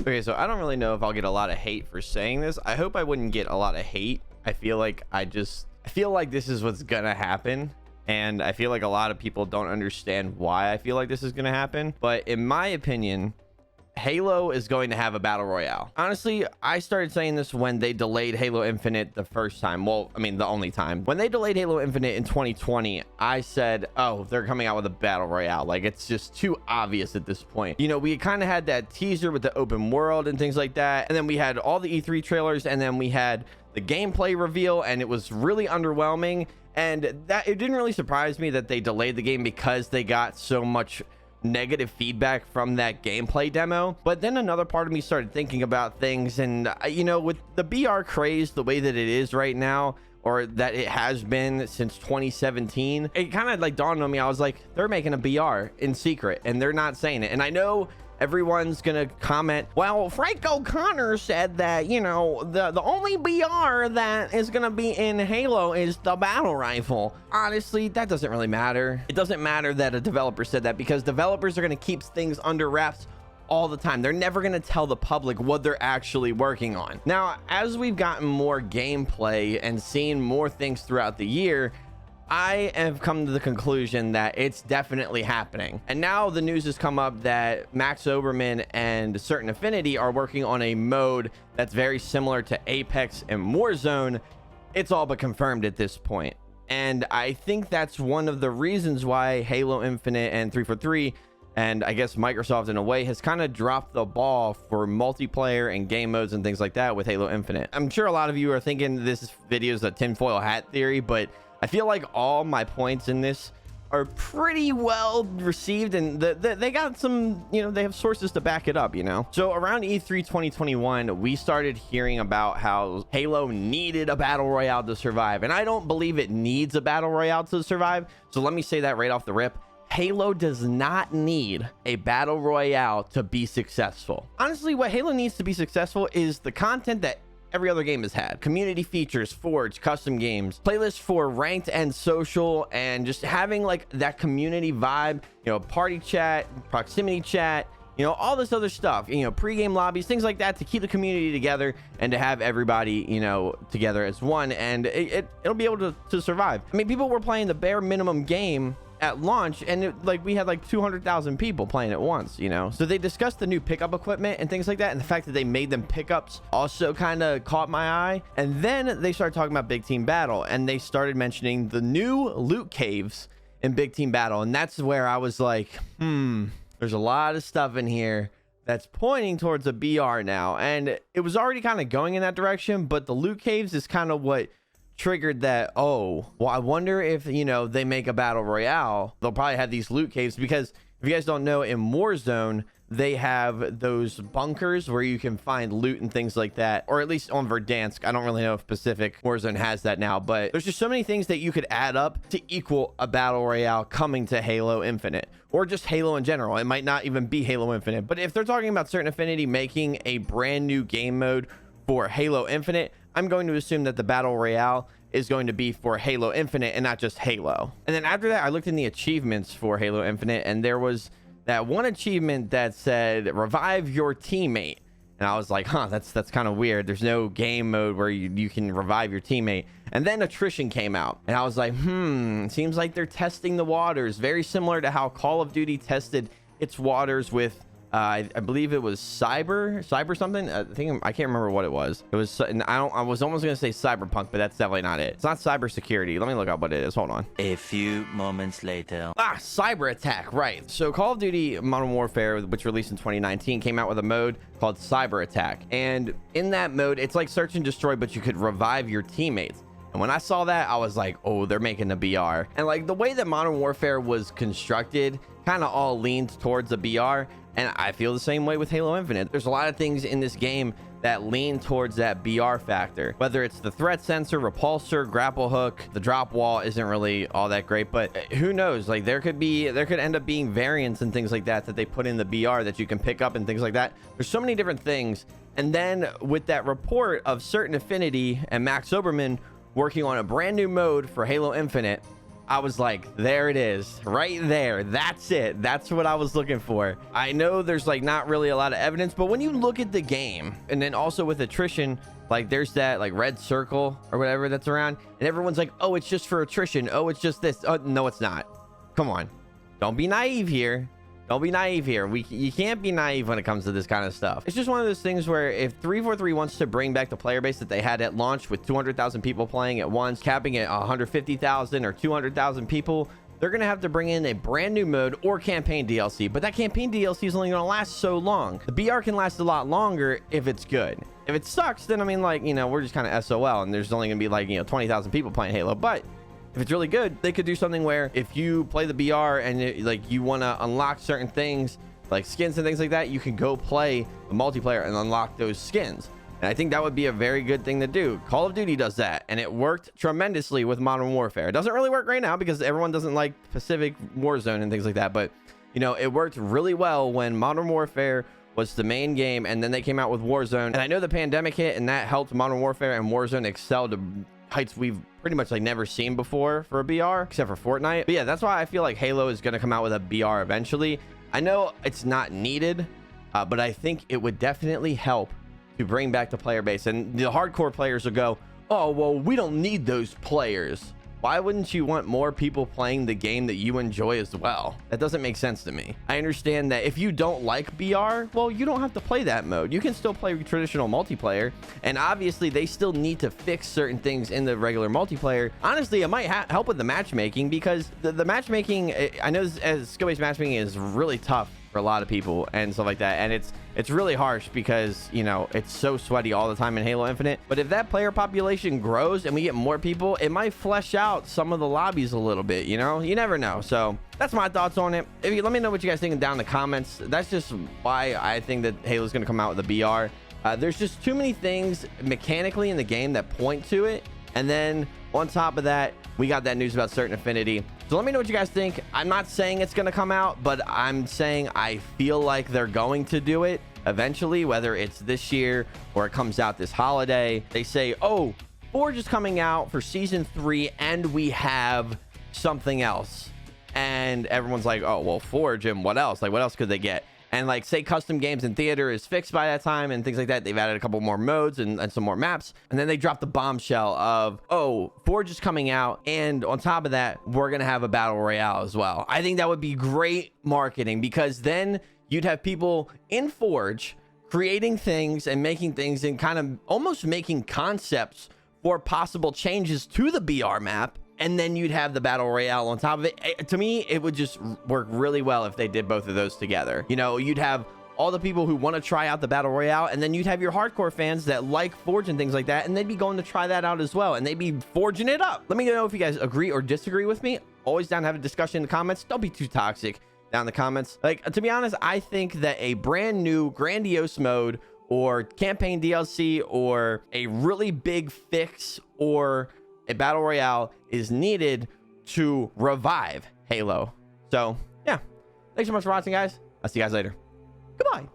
Okay, so I don't really know if I'll get a lot of hate for saying this. I hope I wouldn't get a lot of hate. I feel like this is what's gonna happen. And I feel like a lot of people don't understand why I feel like this is gonna happen. But in my opinion, Halo is going to have a battle royale. Honestly, I started saying this when they delayed Halo Infinite the first time. Well, I mean, the only time. When they delayed Halo Infinite in 2020, I said, oh, they're coming out with a battle royale. Like, it's just too obvious at this point. You know, we kind of had that teaser with the open world and things like that. And then we had all the E3 trailers, and then we had the gameplay reveal, and it was really underwhelming. And that it didn't really surprise me that they delayed the game because they got so much negative feedback from that gameplay demo. But then another part of me started thinking about things, and you know, with the BR craze the way that it is right now, or that it has been since 2017, it kind of like dawned on me. I was like, they're making a BR in secret and they're not saying it. And I know everyone's gonna comment, well, Frank O'Connor said that, you know, the only BR that is gonna be in Halo is the battle rifle. Honestly, that doesn't really matter. It doesn't matter that a developer said that, because developers are gonna keep things under wraps all the time. They're never gonna tell the public what they're actually working on. Now, as we've gotten more gameplay and seen more things throughout the year, I have come to the conclusion that it's definitely happening. And now the news has come up that Max Oberman and Certain Affinity are working on a mode that's very similar to Apex and Warzone. It's all but confirmed at this point. And I think that's one of the reasons why Halo Infinite and 343, and I guess Microsoft in a way, has kind of dropped the ball for multiplayer and game modes and things like that with Halo Infinite. I'm sure a lot of you are thinking this video is a tinfoil hat theory, but I feel like all my points in this are pretty well received, and they got some, you know, they have sources to back it up, you know. So around E3 2021, we started hearing about how Halo needed a battle royale to survive, and I don't believe it needs a battle royale to survive. So let me say that right off the rip. Halo does not need a battle royale to be successful. Honestly, what Halo needs to be successful is the content that every other game has had. Community features, Forge, custom games, playlists for ranked and social, and just having like that community vibe, you know, party chat, proximity chat, you know, all this other stuff, you know, pre-game lobbies, things like that, to keep the community together and to have everybody, you know, together as one, and it'll be able to survive. I mean, people were playing the bare minimum game at launch, and like we had like 200,000 people playing at once, you know. So they discussed the new pickup equipment and things like that, and the fact that they made them pickups also kind of caught my eye. And then they started talking about Big Team Battle, and they started mentioning the new loot caves in Big Team Battle, and that's where I was like, there's a lot of stuff in here that's pointing towards a BR now. And it was already kind of going in that direction, but the loot caves is kind of what triggered that. Oh, well, I wonder if, you know, they make a battle royale, they'll probably have these loot caves, because if you guys don't know, in Warzone they have those bunkers where you can find loot and things like that, or at least on Verdansk. I don't really know if Pacific Warzone has that now, but there's just so many things that you could add up to equal a battle royale coming to Halo Infinite, or just Halo in general. It might not even be Halo Infinite, but if they're talking about Certain Affinity making a brand new game mode for Halo Infinite, I'm going to assume that the battle royale is going to be for Halo Infinite and not just Halo. And then after that, I looked in the achievements for Halo Infinite, and there was that one achievement that said revive your teammate, and I was like, that's kind of weird. There's no game mode where you can revive your teammate. And then attrition came out, and I was like, seems like they're testing the waters, very similar to how Call of Duty tested its waters with I believe it was cyber something. I can't remember what it was. It was, and I was almost gonna say cyberpunk, but that's definitely not it. It's not cyber security. Let me look up what it is. Hold on. A few moments later. Cyber attack, right. So Call of Duty Modern Warfare, which released in 2019, came out with a mode called cyber attack, and in that mode it's like search and destroy, but you could revive your teammates. And when I saw that, I was like, oh, they're making a BR. And like the way that Modern Warfare was constructed kind of all leaned towards a BR, and I feel the same way with Halo Infinite. There's a lot of things in this game that lean towards that BR factor, whether it's the threat sensor, repulsor, grapple hook. The drop wall isn't really all that great, but who knows, like there could end up being variants and things like that they put in the BR that you can pick up and things like that. There's so many different things. And then with that report of Certain Affinity and Max Oberman working on a brand new mode for Halo Infinite, I was like, there it is right there. That's it. That's what I was looking for. I know there's like not really a lot of evidence, but when you look at the game, and then also with attrition, like there's that like red circle or whatever that's around, and everyone's like, oh, it's just for attrition. Oh, it's just this. Oh, no, it's not. Come on. Don't be naive here. Don't be naive here. You can't be naive when it comes to this kind of stuff. It's just one of those things where if 343 wants to bring back the player base that they had at launch with 200,000 people playing at once, capping at 150,000 or 200,000 people, they're going to have to bring in a brand new mode or campaign DLC. But that campaign DLC is only going to last so long. The BR can last a lot longer if it's good. If it sucks, then I mean, like, you know, we're just kind of SOL and there's only going to be like, you know, 20,000 people playing Halo. But if it's really good, they could do something where if you play the BR and like you want to unlock certain things like skins and things like that, you can go play the multiplayer and unlock those skins. And I think that would be a very good thing to do. Call of Duty does that, and it worked tremendously with Modern Warfare. It doesn't really work right now because everyone doesn't like Pacific Warzone and things like that, but you know, it worked really well when Modern Warfare was the main game, and then they came out with Warzone. And I know the pandemic hit, and that helped Modern Warfare and Warzone excel to heights we've pretty much like never seen before for a BR, except for Fortnite. But yeah, that's why I feel like Halo is going to come out with a BR eventually. I know it's not needed, but I think it would definitely help to bring back the player base. And the hardcore players will go, oh, well, we don't need those players. Why wouldn't you want more people playing the game that you enjoy as well? That doesn't make sense to me. I understand that if you don't like BR, well, you don't have to play that mode. You can still play traditional multiplayer. And obviously, they still need to fix certain things in the regular multiplayer. Honestly, it might help with the matchmaking because the matchmaking, I know as skill-based matchmaking is really tough for a lot of people and stuff like that, and it's really harsh because, you know, it's so sweaty all the time in Halo Infinite. But if that player population grows and we get more people, it might flesh out some of the lobbies a little bit, you know. You never know. So that's my thoughts on it. If you let me know what you guys think down in the comments. That's just why I think that Halo's going to come out with a BR. There's just too many things mechanically in the game that point to it, and then on top of that, we got that news about Certain Affinity. So let me know what you guys think. I'm not saying it's going to come out, but I'm saying I feel like they're going to do it eventually, whether it's this year or it comes out this holiday. They say, oh, Forge is coming out for season 3 and we have something else. And everyone's like, oh, well, Forge and what else? Like, what else could they get? And like, say custom games in theater is fixed by that time and things like that. They've added a couple more modes and some more maps. And then they drop the bombshell of, oh, Forge is coming out. And on top of that, we're going to have a battle royale as well. I think that would be great marketing because then you'd have people in Forge creating things and making things and kind of almost making concepts for possible changes to the BR map. And then you'd have the battle royale on top of it. To me, it would just work really well if they did both of those together. You know, you'd have all the people who want to try out the battle royale, and then you'd have your hardcore fans that like Forge and things like that, and they'd be going to try that out as well, and they'd be forging it up. Let me know if you guys agree or disagree with me. Always down to have a discussion in the comments. Don't be too toxic down in the comments. Like, to be honest, I think that a brand new grandiose mode or campaign DLC or a really big fix or a battle royale is needed to revive Halo. So yeah, thanks so much for watching, guys. I'll see you guys later. Goodbye.